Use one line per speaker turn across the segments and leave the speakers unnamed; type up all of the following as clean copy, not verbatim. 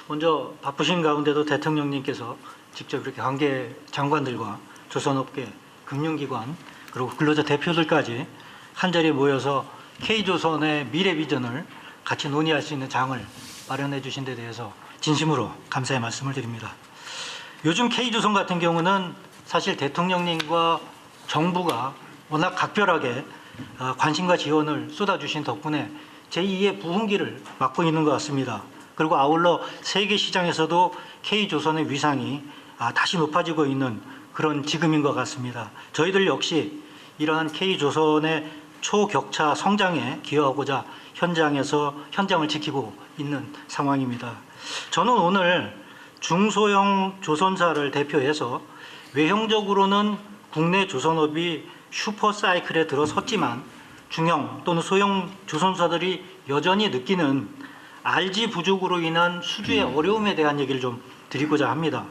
먼저 바쁘신 가운데도 대통령님께서 직접 이렇게 관계 장관들과 조선업계, 금융기관, 그리고 근로자 대표들까지 한자리에 모여서 K조선의 미래 비전을 같이 논의할 수 있는 장을 마련해 주신 데 대해서 진심으로 감사의 말씀을 드립니다. 요즘 K조선 같은 경우는 사실 대통령님과 정부가 워낙 각별하게 관심과 지원을 쏟아주신 덕분에 제2의 부흥기를 맞고 있는 것 같습니다. 그리고 아울러 세계 시장에서도 K조선의 위상이 다시 높아지고 있는 그런 지금인 것 같습니다. 저희들 역시 이러한 K조선의 초격차 성장에 기여하고자 현장을 지키고 있는 상황입니다. 저는 오늘 중소형 조선사를 대표해서 외형적으로는 국내 조선업이 슈퍼사이클에 들어섰지만 중형 또는 소형 조선사들이 여전히 느끼는 RG 부족으로 인한 수주의 어려움에 대한 얘기를 좀 드리고자 합니다.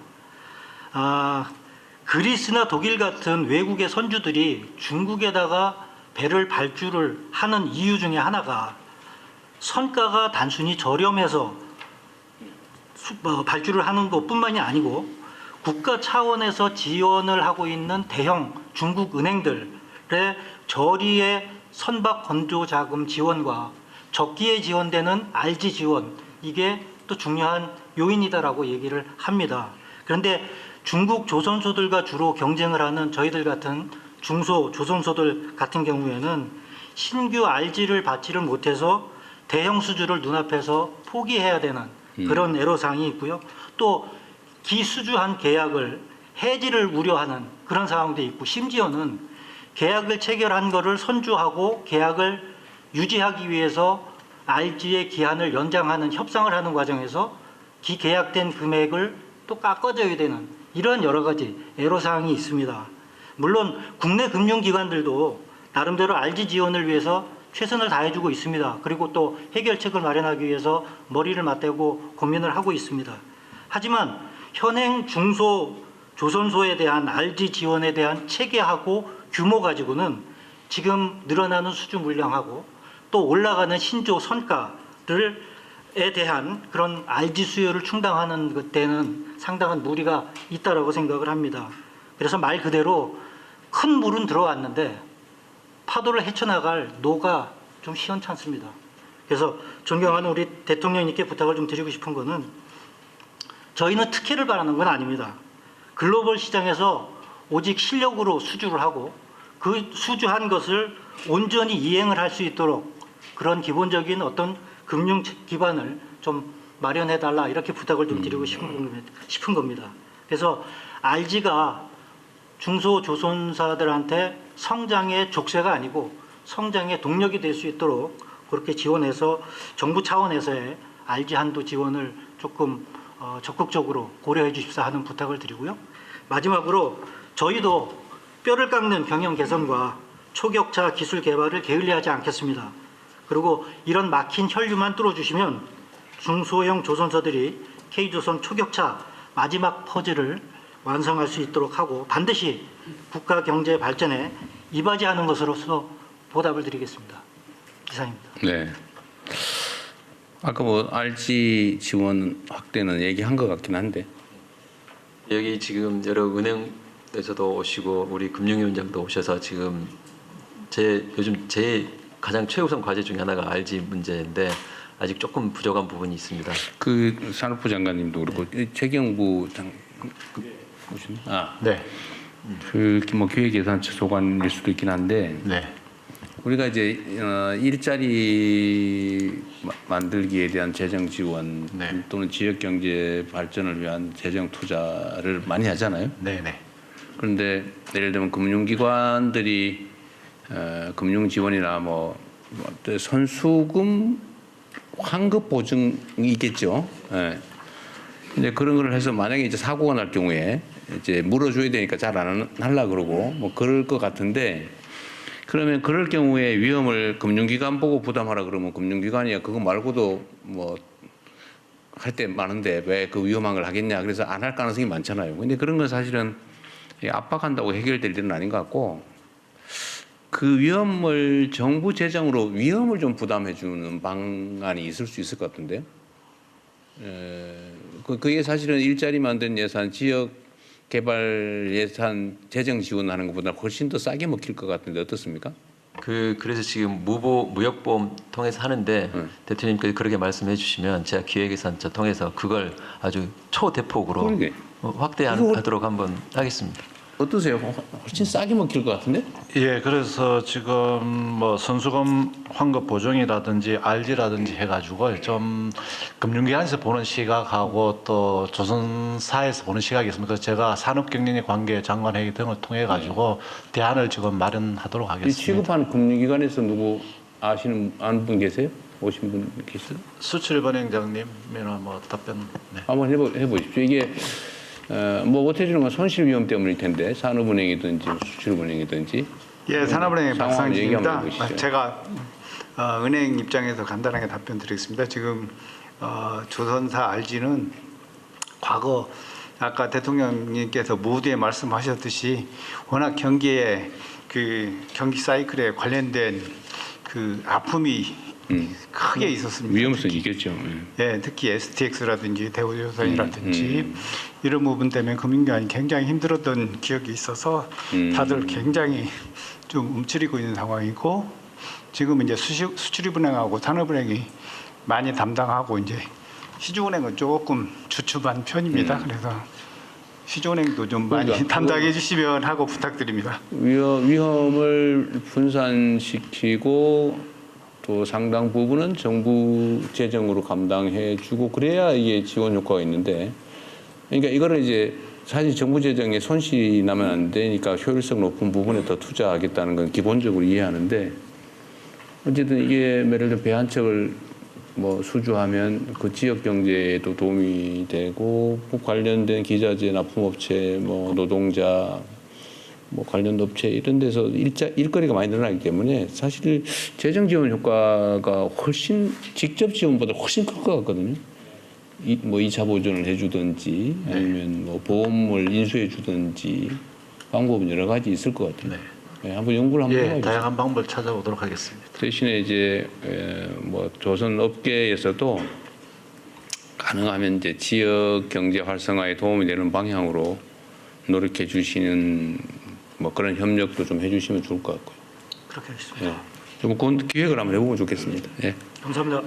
그리스나 독일 같은 외국의 선주들이 중국에다가 배를 발주를 하는 이유 중에 하나가 선가가 단순히 저렴해서 발주를 하는 것뿐만이 아니고 국가 차원에서 지원을 하고 있는 대형 중국 은행들의 저리의 선박 건조 자금 지원과 적기에 지원되는 RG 지원, 이게 또 중요한 요인이다라고 얘기를 합니다. 그런데 중국 조선소들과 주로 경쟁을 하는 저희들 같은 중소 조선소들 같은 경우에는 신규 RG를 받지를 못해서 대형 수주를 눈앞에서 포기해야 되는 그런 애로사항이 있고요. 또 기수주한 계약을 해지를 우려하는 그런 상황도 있고, 심지어는 계약을 체결한 거를 선주하고 계약을 유지하기 위해서 RG의 기한을 연장하는 협상을 하는 과정에서 기계약된 금액을 또 깎아줘야 되는 이런 여러 가지 애로사항이 있습니다. 물론 국내 금융기관들도 나름대로 RG 지원을 위해서 최선을 다해주고 있습니다. 그리고 또 해결책을 마련하기 위해서 머리를 맞대고 고민을 하고 있습니다. 하지만 현행 중소 조선소에 대한 RG 지원에 대한 체계하고 규모 가지고는 지금 늘어나는 수주 물량하고 또 올라가는 신조 선가에 대한 그런 RG 수요를 충당하는 것에는 상당한 무리가 있다라고 생각을 합니다. 그래서 말 그대로 큰 물은 들어왔는데 파도를 헤쳐나갈 노가 좀 시원찮습니다. 그래서 존경하는 우리 대통령님께 부탁을 좀 드리고 싶은 거는, 저희는 특혜를 바라는 건 아닙니다. 글로벌 시장에서 오직 실력으로 수주를 하고 그 수주한 것을 온전히 이행을 할 수 있도록 그런 기본적인 어떤 금융 기반을 좀 마련해달라, 이렇게 부탁을 좀 드리고 싶은 겁니다. 그래서 RG가 중소조선사들한테 성장의 족쇄가 아니고 성장의 동력이 될 수 있도록 그렇게 지원해서 정부 차원에서의 RG 한도 지원을 조금 적극적으로 고려해 주십사 하는 부탁을 드리고요. 마지막으로 저희도 뼈를 깎는 경영 개선과 초격차 기술 개발을 게을리하지 않겠습니다. 그리고 이런 막힌 혈류만 뚫어주시면 중소형 조선사들이 K조선 초격차 마지막 퍼즐을 완성할 수 있도록 하고 반드시 국가 경제 발전에 이바지하는 것으로서 보답을 드리겠습니다. 이상입니다.
네. 아까 뭐 RG 지원 확대는 얘기한 것 같긴 한데,
여기 지금 여러 은행에서도 오시고 우리 금융위원장도 오셔서 지금 요즘 제 가장 최우선 과제 중에 하나가 RG 문제인데 아직 조금 부족한 부분이 있습니다.
그 산업부 장관님도 그렇고 최경부 오셨나?
네.
그 뭐 기획예산처 소관일 수도 있긴 한데,
네.
우리가 이제 일자리 만들기에 대한 재정 지원
네.
또는 지역 경제 발전을 위한 재정 투자를 많이 하잖아요.
네.
그런데 예를 들면 금융기관들이 금융 지원이나 선수금 환급 보증이 있겠죠. 예. 근데 그런 걸 해서 만약에 이제 사고가 날 경우에 이제 물어줘야 되니까 잘 안 하려 그러고 뭐 그럴 것 같은데, 그러면 그럴 경우에 위험을 금융기관 보고 부담하라 그러면 금융기관이 그거 말고도 뭐 할 때 많은데 왜 그 위험한 걸 하겠냐, 그래서 안 할 가능성이 많잖아요. 근데 그런 건 사실은 압박한다고 해결될 일은 아닌 것 같고, 그 위험을 정부 재정으로 위험을 좀 부담해 주는 방안이 있을 수 있을 것 같은데요. 그게 사실은 일자리 만드는 예산, 지역 개발 예산 재정 지원하는 것보다 훨씬 더 싸게 먹힐 것 같은데 어떻습니까?
그래서 지금 무역보험 통해서 하는데 대통령님께서 그렇게 말씀해 주시면 제가 기획예산처 통해서 그걸 아주 초대폭으로
그러게.
확대하도록 한번 하겠습니다.
어떠세요? 훨씬 싸게 먹힐 것 같은데?
예, 그래서 지금 뭐 선수금 환급 보증이라든지 RG라든지 해가지고 좀 금융기관에서 보는 시각하고 또 조선사에서 보는 시각이 있습니다. 그래서 제가 산업경제인 관계 장관회의 등을 통해 가지고 대안을 지금 마련하도록
이
하겠습니다.
취급한 금융기관에서 누구 아는 분 계세요? 오신 분 계세요?
수출은행장님이나 뭐 답변. 네.
한번 해보십시오. 이게 뭐 못해주는 건 손실 위험 때문일 텐데 산업은행이든지 수출은행이든지
예, 산업은행의
상황을 얘기 한번
박상진입니다.
해보시죠.
제가 은행 입장에서 간단하게 답변 드리겠습니다. 지금 조선사 RG는 과거 아까 대통령님께서 모두에 말씀하셨듯이 워낙 경기에 그 경기 사이클에 관련된 그 아픔이 크게 있었습니다.
위험성이 있겠죠.
예, 특히 STX라든지 대우조선이라든지 이런 부분 때문에 금융기관이 굉장히 힘들었던 기억이 있어서 다들 굉장히 좀 움츠리고 있는 상황이고 지금 이제 수출입은행하고 산업은행이 많이 담당하고 이제 시중은행은 조금 주춤한 편입니다. 그래서 시중은행도 좀 많이
그러니까
담당해 주시면 하고 부탁드립니다.
위험을 분산시키고 또 상당 부분은 정부 재정으로 감당해주고 그래야 이게 지원 효과가 있는데, 그러니까 이거를 이제 사실 정부 재정에 손실이 나면 안 되니까 효율성 높은 부분에 더 투자하겠다는 건 기본적으로 이해하는데, 어쨌든 이게 예를 들어 배 한 척을 뭐 수주하면 그 지역 경제에도 도움이 되고 관련된 기자재 납품업체, 뭐 노동자, 뭐 관련 업체 이런 데서 일거리가 많이 늘어나기 때문에 사실 재정 지원 효과가 훨씬 직접 지원보다 훨씬 클 것 같거든요. 뭐 2차 보존을 해주든지 아니면 뭐 보험을 인수해 주든지 방법은 여러 가지 있을 것 같아요. 네, 한번 연구를 한번
예,
해봐야죠.
다양한 방법을 찾아보도록 하겠습니다.
대신에 이제 뭐 조선 업계에서도 가능하면 이제 지역 경제 활성화에 도움이 되는 방향으로 노력해 주시는 뭐 그런 협력도 좀 해주시면 좋을 것 같고요.
그렇게 하겠습니다.
예. 좀 기획을 한번 해보면 좋겠습니다. 예.
감사합니다.